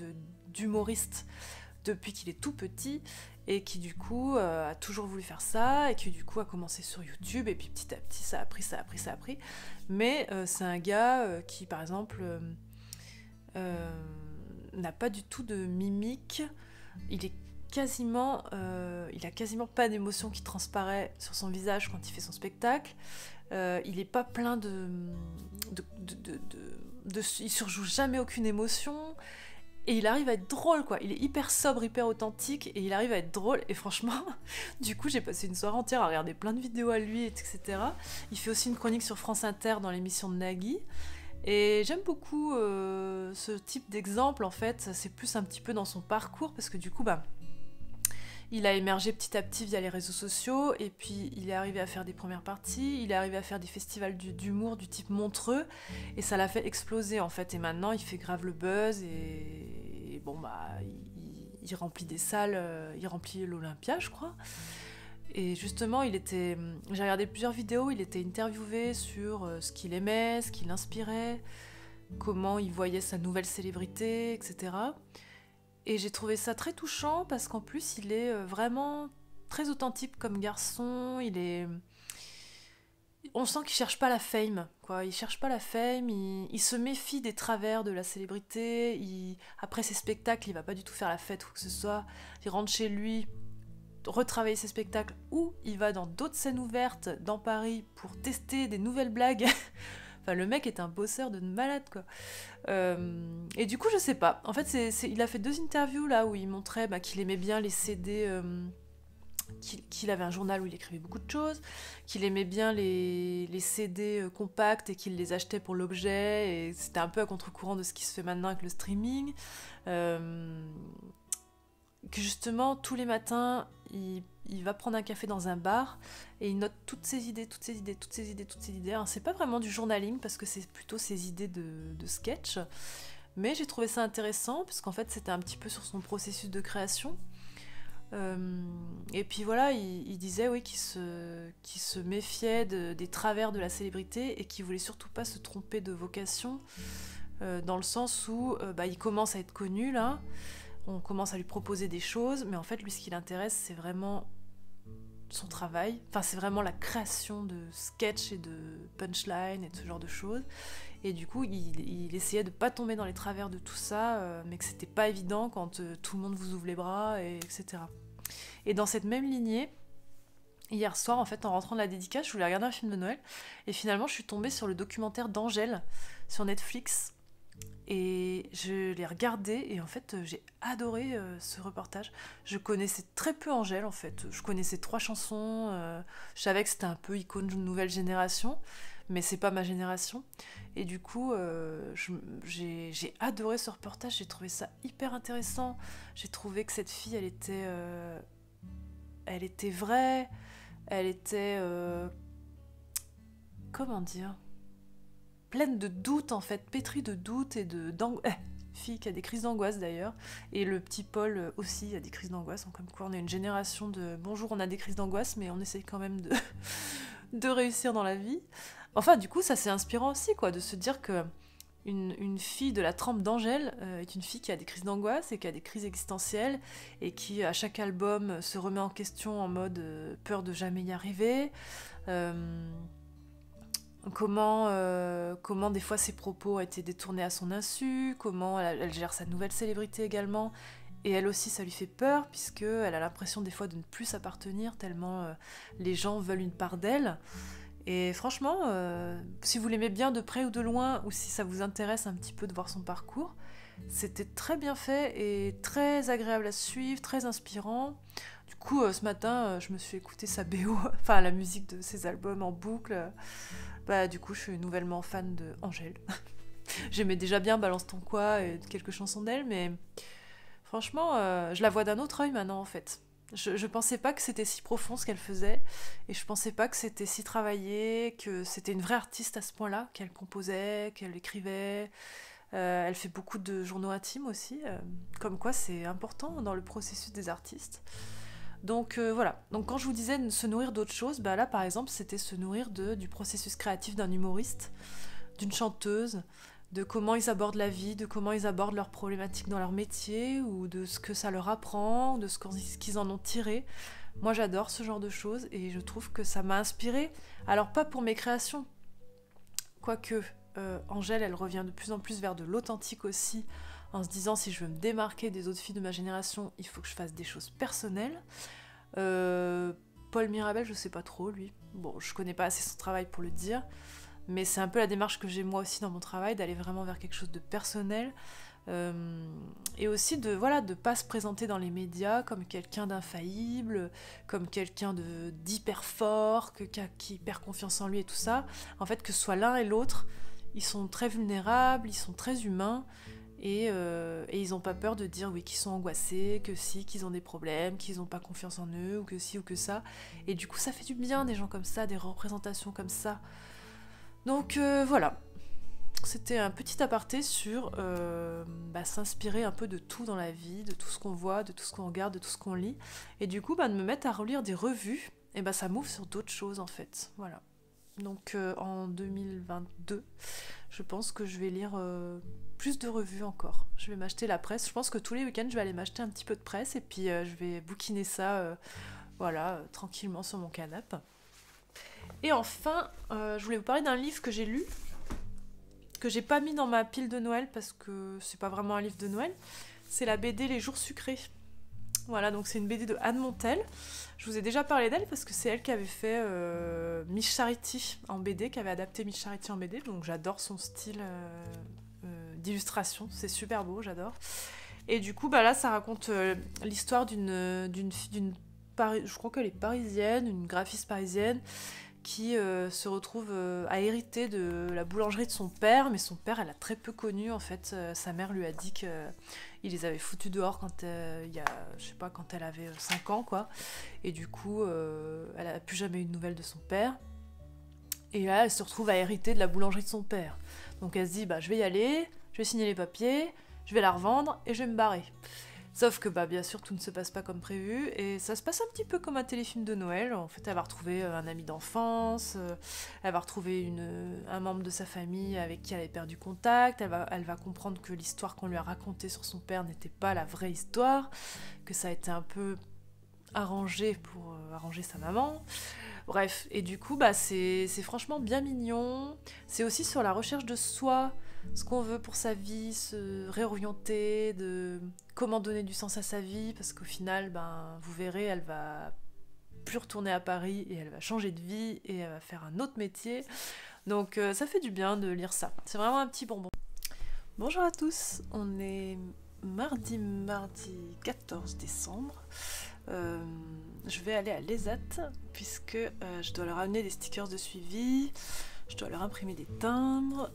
d'humoriste depuis qu'il est tout petit, et qui du coup a toujours voulu faire ça, et qui du coup a commencé sur YouTube, et puis petit à petit ça a pris. Mais c'est un gars qui par exemple n'a pas du tout de mimique, il a quasiment pas d'émotion qui transparaît sur son visage quand il fait son spectacle. Il est pas plein il surjoue jamais aucune émotion. Et il arrive à être drôle, quoi. Il est hyper sobre, hyper authentique, et il arrive à être drôle. Et franchement, du coup, j'ai passé une soirée entière à regarder plein de vidéos à lui, etc. Il fait aussi une chronique sur France Inter dans l'émission de Nagui. Et j'aime beaucoup ce type d'exemple, en fait. C'est plus un petit peu dans son parcours, parce que du coup, il a émergé petit à petit via les réseaux sociaux, et puis il est arrivé à faire des premières parties, il est arrivé à faire des festivals d'humour du type Montreux, et ça l'a fait exploser en fait, et maintenant il fait grave le buzz, et bon il remplit des salles, il remplit l'Olympia je crois, et justement j'ai regardé plusieurs vidéos, il était interviewé sur ce qu'il aimait, ce qui l'inspirait, comment il voyait sa nouvelle célébrité, etc. Et j'ai trouvé ça très touchant parce qu'en plus, il est vraiment très authentique comme garçon. On sent qu'il cherche pas la fame, quoi. Il cherche pas la fame, il se méfie des travers de la célébrité. Après ses spectacles, il va pas du tout faire la fête ou que ce soit. Il rentre chez lui, retravailler ses spectacles, ou il va dans d'autres scènes ouvertes dans Paris pour tester des nouvelles blagues. Enfin, le mec est un bosseur de malade, quoi. Et du coup, je sais pas. En fait, il a fait 2 interviews là où il montrait qu'il aimait bien les CD, qu'il avait un journal où il écrivait beaucoup de choses, qu'il aimait bien les CD compacts et qu'il les achetait pour l'objet, et c'était un peu à contre-courant de ce qui se fait maintenant avec le streaming. Que justement, tous les matins, il va prendre un café dans un bar et il note toutes ses idées. Alors, c'est pas vraiment du journaling parce que c'est plutôt ses idées de sketch, mais j'ai trouvé ça intéressant parce qu'en fait c'était un petit peu sur son processus de création. Et puis voilà, il disait oui, qu'il se méfiait des travers de la célébrité et qu'il voulait surtout pas se tromper de vocation, dans le sens où il commence à être connu là. On commence à lui proposer des choses, mais en fait, lui, ce qui l'intéresse, c'est vraiment son travail. Enfin, c'est vraiment la création de sketchs et de punchlines et de ce genre de choses. Et du coup, il essayait de pas tomber dans les travers de tout ça, mais que c'était pas évident quand tout le monde vous ouvre les bras, etc. Et dans cette même lignée, hier soir, en fait, en rentrant de la dédicace, je voulais regarder un film de Noël, et finalement, je suis tombée sur le documentaire d'Angèle sur Netflix. Et je l'ai regardé et en fait j'ai adoré ce reportage. Je connaissais très peu Angèle en fait. Je connaissais 3 chansons. Je savais que c'était un peu icône d'une nouvelle génération, mais c'est pas ma génération. Et du coup j'ai adoré ce reportage. J'ai trouvé ça hyper intéressant. J'ai trouvé que cette fille elle était vraie. Elle était comment dire, pleine de doutes en fait, pétrie de doutes et fille qui a des crises d'angoisse d'ailleurs, et le petit Paul aussi a des crises d'angoisse, donc comme quoi on est une génération de bonjour on a des crises d'angoisse mais on essaye quand même de réussir dans la vie. Enfin du coup ça c'est inspirant aussi quoi, de se dire que une fille de la trempe d'Angèle est une fille qui a des crises d'angoisse et qui a des crises existentielles et qui à chaque album se remet en question en mode peur de jamais y arriver. Comment des fois ses propos ont été détournés à son insu, comment elle gère sa nouvelle célébrité également, et elle aussi ça lui fait peur puisqu'elle a l'impression des fois de ne plus s'appartenir tellement les gens veulent une part d'elle. Et franchement, si vous l'aimez bien de près ou de loin, ou si ça vous intéresse un petit peu de voir son parcours, c'était très bien fait et très agréable à suivre, très inspirant. Du coup, ce matin, je me suis écouté sa BO, enfin la musique de ses albums en boucle. Bah du coup, je suis nouvellement fan de Angèle. J'aimais déjà bien Balance ton quoi et quelques chansons d'elle, mais franchement, je la vois d'un autre œil maintenant en fait. Je pensais pas que c'était si profond ce qu'elle faisait, et je pensais pas que c'était si travaillé, que c'était une vraie artiste à ce point-là, qu'elle composait, qu'elle écrivait. Elle fait beaucoup de journaux intimes aussi, comme quoi c'est important dans le processus des artistes. Donc voilà, donc quand je vous disais de se nourrir d'autres choses, bah là par exemple c'était se nourrir du processus créatif d'un humoriste, d'une chanteuse, de comment ils abordent la vie, de comment ils abordent leurs problématiques dans leur métier, ou de ce que ça leur apprend, de ce qu'ils en ont tiré. Moi j'adore ce genre de choses et je trouve que ça m'a inspirée. Alors pas pour mes créations, quoique Angèle elle revient de plus en plus vers de l'authentique aussi, en se disant si je veux me démarquer des autres filles de ma génération, il faut que je fasse des choses personnelles. Paul Mirabel je sais pas trop lui, bon je connais pas assez son travail pour le dire, mais c'est un peu la démarche que j'ai moi aussi dans mon travail, d'aller vraiment vers quelque chose de personnel, et aussi de pas se présenter dans les médias comme quelqu'un d'infaillible, comme quelqu'un d'hyper fort, qui perd confiance en lui et tout ça. En fait, que ce soit l'un et l'autre, ils sont très vulnérables, ils sont très humains, et ils n'ont pas peur de dire oui qu'ils sont angoissés, que si, qu'ils ont des problèmes, qu'ils n'ont pas confiance en eux, ou que si ou que ça. Et du coup ça fait du bien des gens comme ça, des représentations comme ça. Donc voilà, c'était un petit aparté sur s'inspirer un peu de tout dans la vie, de tout ce qu'on voit, de tout ce qu'on regarde, de tout ce qu'on lit. Et du coup, de me mettre à relire des revues, et ça m'ouvre sur d'autres choses en fait. Voilà. Donc en 2022, je pense que je vais lire plus de revues encore. Je vais m'acheter la presse. Je pense que tous les week-ends, je vais aller m'acheter un petit peu de presse et puis je vais bouquiner ça tranquillement sur mon canapé. Et enfin, je voulais vous parler d'un livre que j'ai lu, que j'ai pas mis dans ma pile de Noël parce que c'est pas vraiment un livre de Noël. C'est la BD Les Jours Sucrés. Voilà, donc c'est une BD de Anne Montel. Je vous ai déjà parlé d'elle parce que c'est elle qui avait fait Miss Charity en BD, qui avait adapté Miss Charity en BD, donc j'adore son style d'illustration, c'est super beau, j'adore. Et du coup, là, ça raconte l'histoire je crois qu'elle est parisienne, une graphiste parisienne, qui se retrouve à hériter de la boulangerie de son père, mais son père, elle a très peu connu, en fait. Sa mère lui a dit qu'il les avait foutus dehors quand elle avait 5 ans, quoi. Et du coup, elle n'a plus jamais eu de nouvelles de son père. Et là, elle se retrouve à hériter de la boulangerie de son père. Donc elle se dit, je vais y aller, je vais signer les papiers, je vais la revendre et je vais me barrer. Sauf que bien sûr tout ne se passe pas comme prévu et ça se passe un petit peu comme un téléfilm de Noël. En fait elle va retrouver un ami d'enfance, elle va retrouver un membre de sa famille avec qui elle avait perdu contact, elle va comprendre que l'histoire qu'on lui a racontée sur son père n'était pas la vraie histoire, que ça a été un peu arrangé pour arranger sa maman. Bref, et du coup c'est franchement bien mignon. C'est aussi sur la recherche de soi, ce qu'on veut pour sa vie, se réorienter, de comment donner du sens à sa vie, parce qu'au final, vous verrez, elle va plus retourner à Paris et elle va changer de vie et elle va faire un autre métier. Donc ça fait du bien de lire ça. C'est vraiment un petit bonbon. Bonjour à tous, on est mardi 14 décembre. Je vais aller à l'ESAT puisque je dois leur amener des stickers de suivi, je dois leur imprimer des timbres,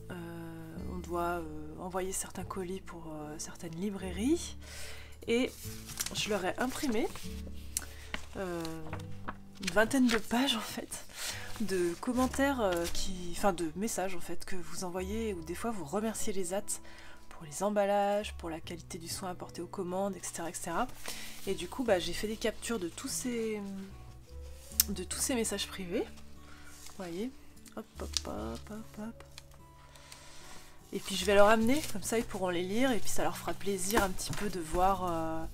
on doit envoyer certains colis pour certaines librairies et je leur ai imprimé une vingtaine de pages en fait de commentaires de messages en fait que vous envoyez ou des fois vous remerciez l'ESAT pour pour les emballages, pour la qualité du soin apporté aux commandes, etc. etc. Et du coup, j'ai fait des captures de tous ces messages privés. Vous voyez, hop, hop, hop, hop, hop. Et puis je vais leur amener, comme ça ils pourront les lire, et puis ça leur fera plaisir un petit peu de voir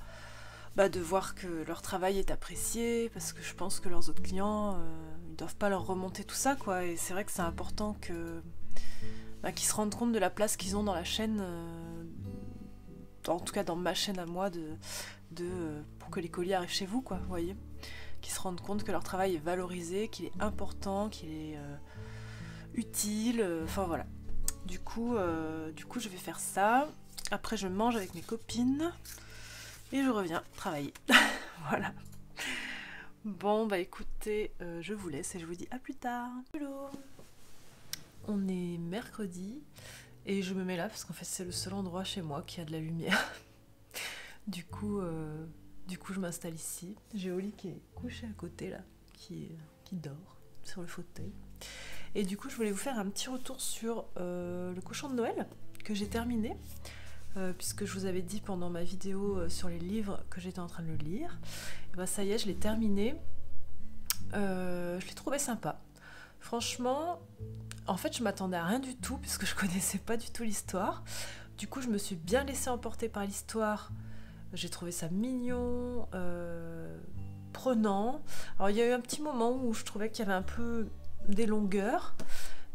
que leur travail est apprécié, parce que je pense que leurs autres clients, ils doivent pas leur remonter tout ça, quoi. Et c'est vrai que c'est important qu'ils se rendent compte de la place qu'ils ont dans la chaîne, en tout cas dans ma chaîne à moi, pour que les colis arrivent chez vous, quoi, vous voyez. Qu'ils se rendent compte que leur travail est valorisé, qu'il est important, qu'il est utile, enfin voilà. Du coup, je vais faire ça. Après, je mange avec mes copines et je reviens travailler. Voilà. Bon, écoutez, je vous laisse et je vous dis à plus tard. Hello. On est mercredi et je me mets là parce qu'en fait, c'est le seul endroit chez moi qui a de la lumière. Du coup, je m'installe ici. J'ai Oli qui est couché à côté là, qui dort sur le fauteuil. Et du coup, je voulais vous faire un petit retour sur le cochon de Noël que j'ai terminé, puisque je vous avais dit pendant ma vidéo sur les livres que j'étais en train de le lire. Et ça y est, je l'ai terminé. Je l'ai trouvé sympa. Franchement, en fait, je m'attendais à rien du tout, puisque je connaissais pas du tout l'histoire. Du coup, je me suis bien laissée emporter par l'histoire. J'ai trouvé ça mignon, prenant. Alors, il y a eu un petit moment où je trouvais qu'il y avait un peu des longueurs,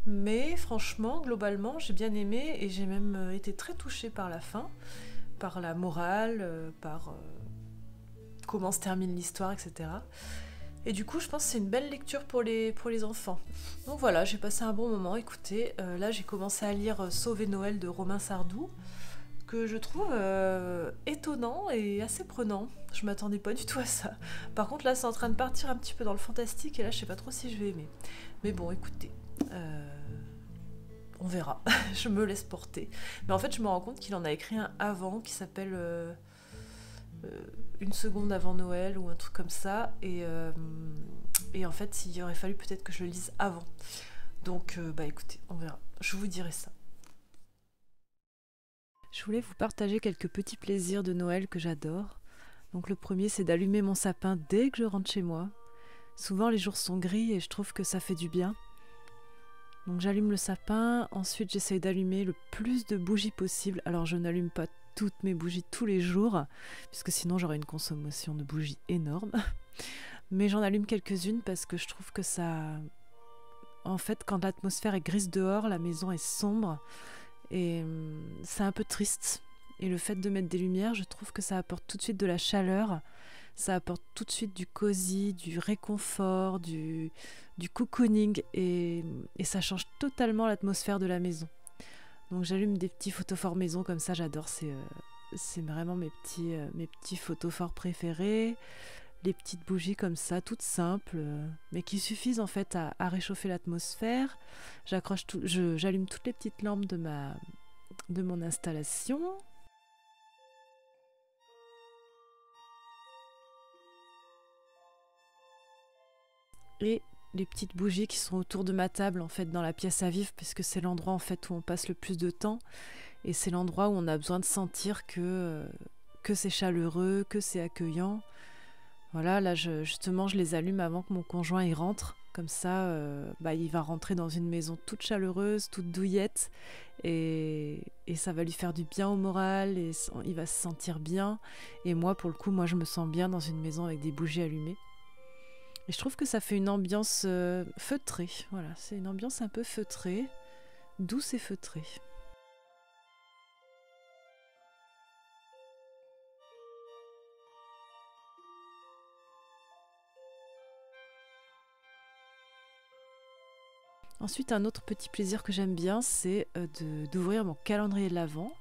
mais franchement, globalement, j'ai bien aimé et j'ai même été très touchée par la fin, par la morale, par comment se termine l'histoire, etc. Et du coup, je pense que c'est une belle lecture pour les enfants. Donc voilà, j'ai passé un bon moment. Écoutez, là, j'ai commencé à lire Sauver Noël de Romain Sardou, que je trouve étonnant et assez prenant. Je m'attendais pas du tout à ça. Par contre, là, c'est en train de partir un petit peu dans le fantastique, et là, je sais pas trop si je vais aimer. Mais bon, écoutez, on verra. Je me laisse porter. Mais en fait, je me rends compte qu'il en a écrit un avant qui s'appelle Une seconde avant Noël ou un truc comme ça. Et en fait, il aurait fallu peut-être que je le lise avant. Donc, écoutez, on verra. Je vous dirai ça. Je voulais vous partager quelques petits plaisirs de Noël que j'adore. Donc le premier, c'est d'allumer mon sapin dès que je rentre chez moi. Souvent les jours sont gris et je trouve que ça fait du bien. Donc j'allume le sapin, ensuite j'essaye d'allumer le plus de bougies possible. Alors je n'allume pas toutes mes bougies tous les jours, puisque sinon j'aurais une consommation de bougies énorme. Mais j'en allume quelques-unes parce que je trouve que ça... En fait, quand l'atmosphère est grise dehors, la maison est sombre et c'est un peu triste. Et le fait de mettre des lumières, je trouve que ça apporte tout de suite de la chaleur, ça apporte tout de suite du cosy, du réconfort, du cocooning, et ça change totalement l'atmosphère de la maison. Donc j'allume des petits photophores maison comme ça, j'adore, c'est vraiment mes petits photophores préférés, les petites bougies comme ça, toutes simples, mais qui suffisent en fait à réchauffer l'atmosphère. J'allume toutes les petites lampes de mon installation. Et les petites bougies qui sont autour de ma table en fait dans la pièce à vivre, puisque c'est l'endroit en fait où on passe le plus de temps et c'est l'endroit où on a besoin de sentir que c'est chaleureux, que c'est accueillant. Voilà, là justement je les allume avant que mon conjoint y rentre, comme ça il va rentrer dans une maison toute chaleureuse, toute douillette, et ça va lui faire du bien au moral et il va se sentir bien. Et moi pour le coup, je me sens bien dans une maison avec des bougies allumées. Et je trouve que ça fait une ambiance feutrée. Voilà, c'est une ambiance un peu feutrée, douce et feutrée. Ensuite, un autre petit plaisir que j'aime bien, c'est d'ouvrir mon calendrier de l'Avent.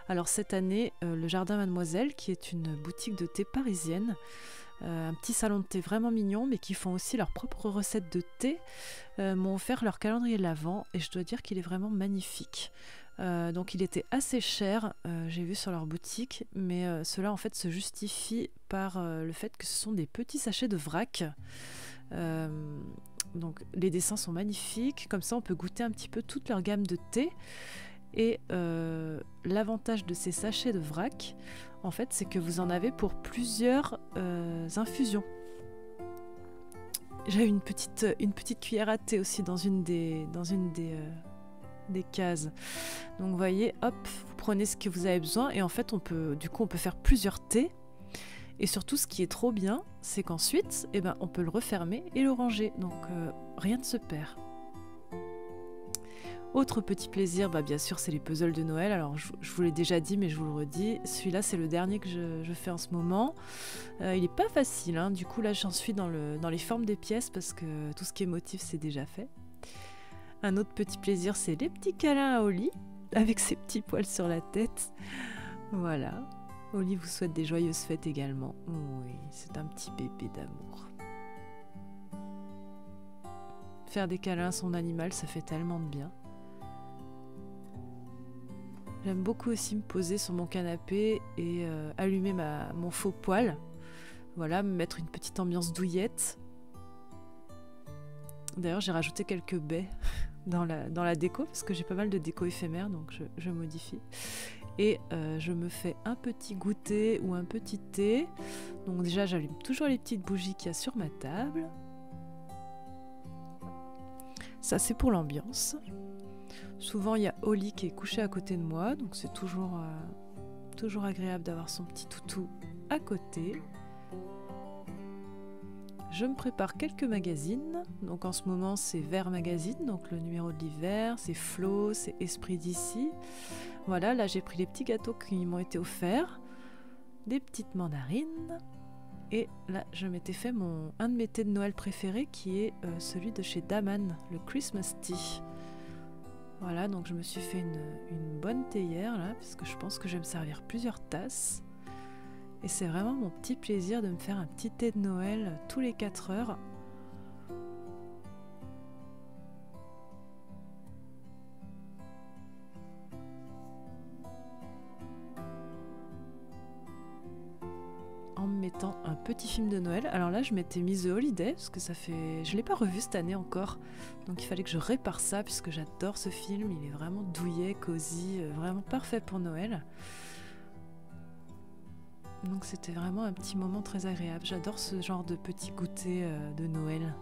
Alors cette année, le Jardin Mademoiselle, qui est une boutique de thé parisienne, un petit salon de thé vraiment mignon, mais qui font aussi leurs propres recettes de thé, m'ont offert leur calendrier de l'Avent, et je dois dire qu'il est vraiment magnifique. Donc il était assez cher, j'ai vu sur leur boutique, mais cela en fait se justifie par le fait que ce sont des petits sachets de vrac. Donc les dessins sont magnifiques, comme ça on peut goûter un petit peu toute leur gamme de thé. Et l'avantage de ces sachets de vrac, en fait, c'est que vous en avez pour plusieurs infusions. J'ai une petite cuillère à thé aussi dans une des cases. Donc vous voyez, hop, vous prenez ce que vous avez besoin et en fait on peut faire plusieurs thés. Et surtout, ce qui est trop bien, c'est qu'ensuite, eh ben, on peut le refermer et le ranger. Donc rien ne se perd. Autre petit plaisir, bien sûr, c'est les puzzles de Noël. Alors, je vous l'ai déjà dit, mais je vous le redis. Celui-là, c'est le dernier que je fais en ce moment. Il n'est pas facile, hein. Du coup, là, j'en suis dans les formes des pièces parce que tout ce qui est motif, c'est déjà fait. Un autre petit plaisir, c'est les petits câlins à Oli, avec ses petits poils sur la tête. Voilà. Oli vous souhaite des joyeuses fêtes également. Oui, c'est un petit bébé d'amour. Faire des câlins à son animal, ça fait tellement de bien. J'aime beaucoup aussi me poser sur mon canapé et allumer mon faux poêle. Voilà, me mettre une petite ambiance douillette. D'ailleurs, j'ai rajouté quelques baies dans la déco, parce que j'ai pas mal de déco éphémère, donc je modifie. Et je me fais un petit goûter ou un petit thé. Donc déjà, j'allume toujours les petites bougies qu'il y a sur ma table. Ça, c'est pour l'ambiance. Souvent, il y a Oli qui est couché à côté de moi, donc c'est toujours agréable d'avoir son petit toutou à côté. Je me prépare quelques magazines. Donc en ce moment, c'est Vert Magazine, donc le numéro de l'hiver, c'est Flo, c'est Esprit d'ici. Voilà, là j'ai pris les petits gâteaux qui m'ont été offerts, des petites mandarines. Et là, je m'étais fait un de mes thés de Noël préférés, qui est celui de chez Daman, le Christmas Tea. Voilà, donc je me suis fait une bonne théière là, parce que je pense que je vais me servir plusieurs tasses. Et c'est vraiment mon petit plaisir de me faire un petit thé de Noël tous les 4 heures. En me mettant un petit film de Noël. Alors là, je m'étais mise The Holiday, parce que je l'ai pas revu cette année encore. Donc il fallait que je répare ça, puisque j'adore ce film. Il est vraiment douillet, cosy, vraiment parfait pour Noël. Donc c'était vraiment un petit moment très agréable. J'adore ce genre de petit goûter de Noël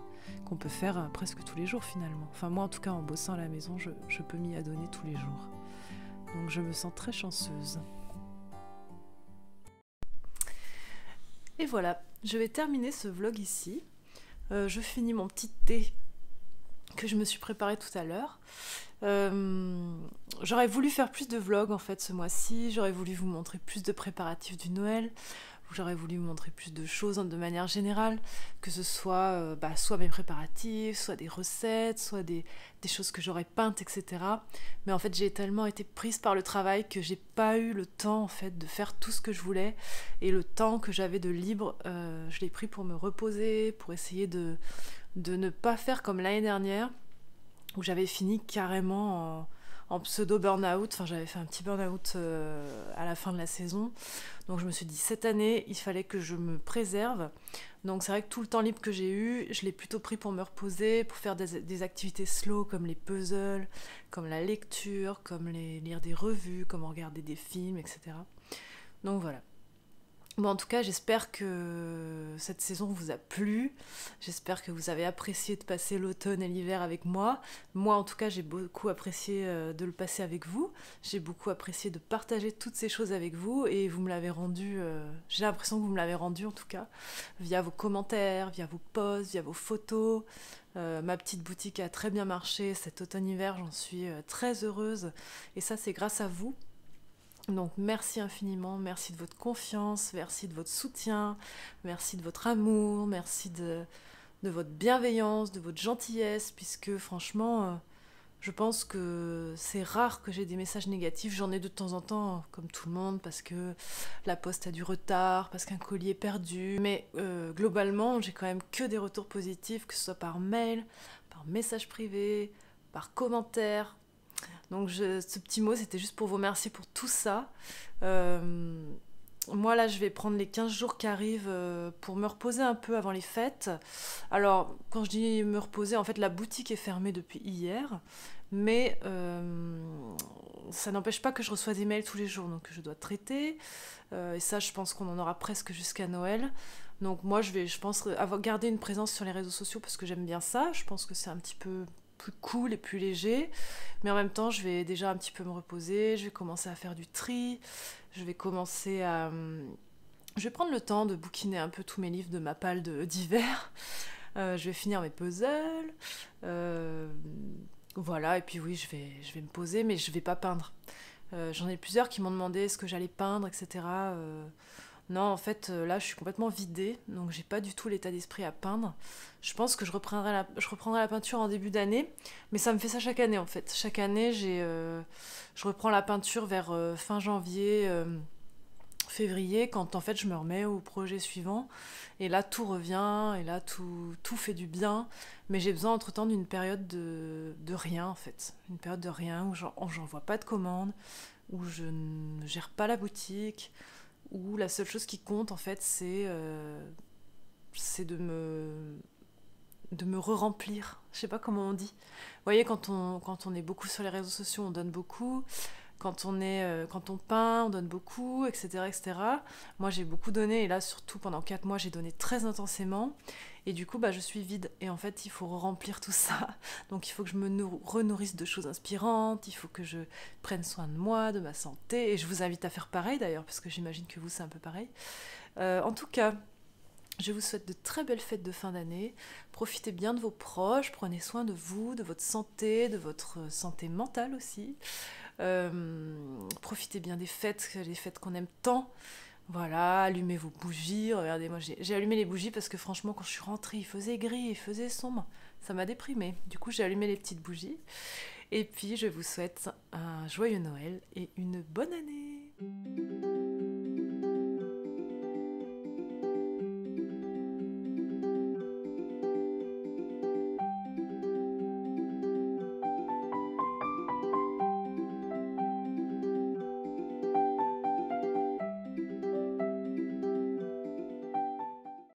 qu'on peut faire presque tous les jours finalement. Enfin moi en tout cas en bossant à la maison, je peux m'y adonner tous les jours. Donc je me sens très chanceuse. Et voilà, je vais terminer ce vlog ici. Je finis mon petit thé que je me suis préparé tout à l'heure. J'aurais voulu faire plus de vlogs en fait ce mois-ci, j'aurais voulu vous montrer plus de préparatifs du Noël, j'aurais voulu vous montrer plus de choses de manière générale, que ce soit soit mes préparatifs, soit des recettes, soit des choses que j'aurais peintes, etc. Mais en fait j'ai tellement été prise par le travail que j'ai pas eu le temps en fait de faire tout ce que je voulais, et le temps que j'avais de libre, je l'ai pris pour me reposer, pour essayer de ne pas faire comme l'année dernière, où j'avais fini carrément en pseudo burn-out. Enfin, j'avais fait un petit burn-out à la fin de la saison. Donc je me suis dit, cette année, il fallait que je me préserve. Donc c'est vrai que tout le temps libre que j'ai eu, je l'ai plutôt pris pour me reposer, pour faire des activités slow, comme les puzzles, comme la lecture, comme lire des revues, comme regarder des films, etc. Donc voilà. Bon, en tout cas, j'espère que cette saison vous a plu. J'espère que vous avez apprécié de passer l'automne et l'hiver avec moi. Moi, en tout cas, j'ai beaucoup apprécié de le passer avec vous. J'ai beaucoup apprécié de partager toutes ces choses avec vous. Et vous me l'avez rendu, j'ai l'impression que vous me l'avez rendu en tout cas, via vos commentaires, via vos posts, via vos photos. Ma petite boutique a très bien marché cet automne-hiver. J'en suis très heureuse. Et ça, c'est grâce à vous. Donc merci infiniment, merci de votre confiance, merci de votre soutien, merci de votre amour, merci de votre bienveillance, de votre gentillesse, puisque franchement, je pense que c'est rare que j'ai des messages négatifs. J'en ai de temps en temps, comme tout le monde, parce que la poste a du retard, parce qu'un colis est perdu. Mais globalement, j'ai quand même que des retours positifs, que ce soit par mail, par message privé, par commentaire. Donc ce petit mot, c'était juste pour vous remercier pour tout ça. Moi là, je vais prendre les 15 jours qui arrivent pour me reposer un peu avant les fêtes. Alors, quand je dis me reposer, en fait, la boutique est fermée depuis hier. Mais ça n'empêche pas que je reçois des mails tous les jours, donc je dois traiter. Et ça, je pense qu'on en aura presque jusqu'à Noël. Donc moi, je pense, garder une présence sur les réseaux sociaux parce que j'aime bien ça. Je pense que c'est un petit peu plus cool et plus léger. Mais en même temps, je vais déjà un petit peu me reposer. Je vais commencer à faire du tri. Je vais commencer à... Je vais prendre le temps de bouquiner un peu tous mes livres de Mappal d'hiver. Je vais finir mes puzzles. Voilà, et puis oui, je vais me poser, mais je vais pas peindre. J'en ai plusieurs qui m'ont demandé ce que j'allais peindre, etc. Non, en fait, là, je suis complètement vidée, donc j'ai pas du tout l'état d'esprit à peindre. Je pense que je reprendrai la peinture en début d'année, mais ça me fait ça chaque année, en fait. Chaque année, je reprends la peinture vers fin janvier, février, quand en fait je me remets au projet suivant. Et là, tout revient, et là, tout fait du bien. Mais j'ai besoin, entre-temps, d'une période de rien, en fait. Une période de rien où j'envoie pas de commandes, où je ne gère pas la boutique, où la seule chose qui compte, en fait, c'est de me re-remplir. Je sais pas comment on dit. Vous voyez, quand on est beaucoup sur les réseaux sociaux, on donne beaucoup. Quand on peint, on donne beaucoup, etc., etc. Moi, j'ai beaucoup donné, et là, surtout pendant 4 mois, j'ai donné très intensément. Et du coup, je suis vide. Et en fait, il faut remplir tout ça. Donc, il faut que je me renourrisse de choses inspirantes. Il faut que je prenne soin de moi, de ma santé. Et je vous invite à faire pareil, d'ailleurs, parce que j'imagine que vous, c'est un peu pareil. En tout cas, je vous souhaite de très belles fêtes de fin d'année. Profitez bien de vos proches. Prenez soin de vous, de votre santé, de votre santé mentale aussi. Profitez bien des fêtes, les fêtes qu'on aime tant. Voilà, allumez vos bougies. Regardez, moi j'ai allumé les bougies parce que franchement, quand je suis rentrée, il faisait gris, il faisait sombre. Ça m'a déprimée. Du coup, j'ai allumé les petites bougies. Et puis, je vous souhaite un joyeux Noël et une bonne année.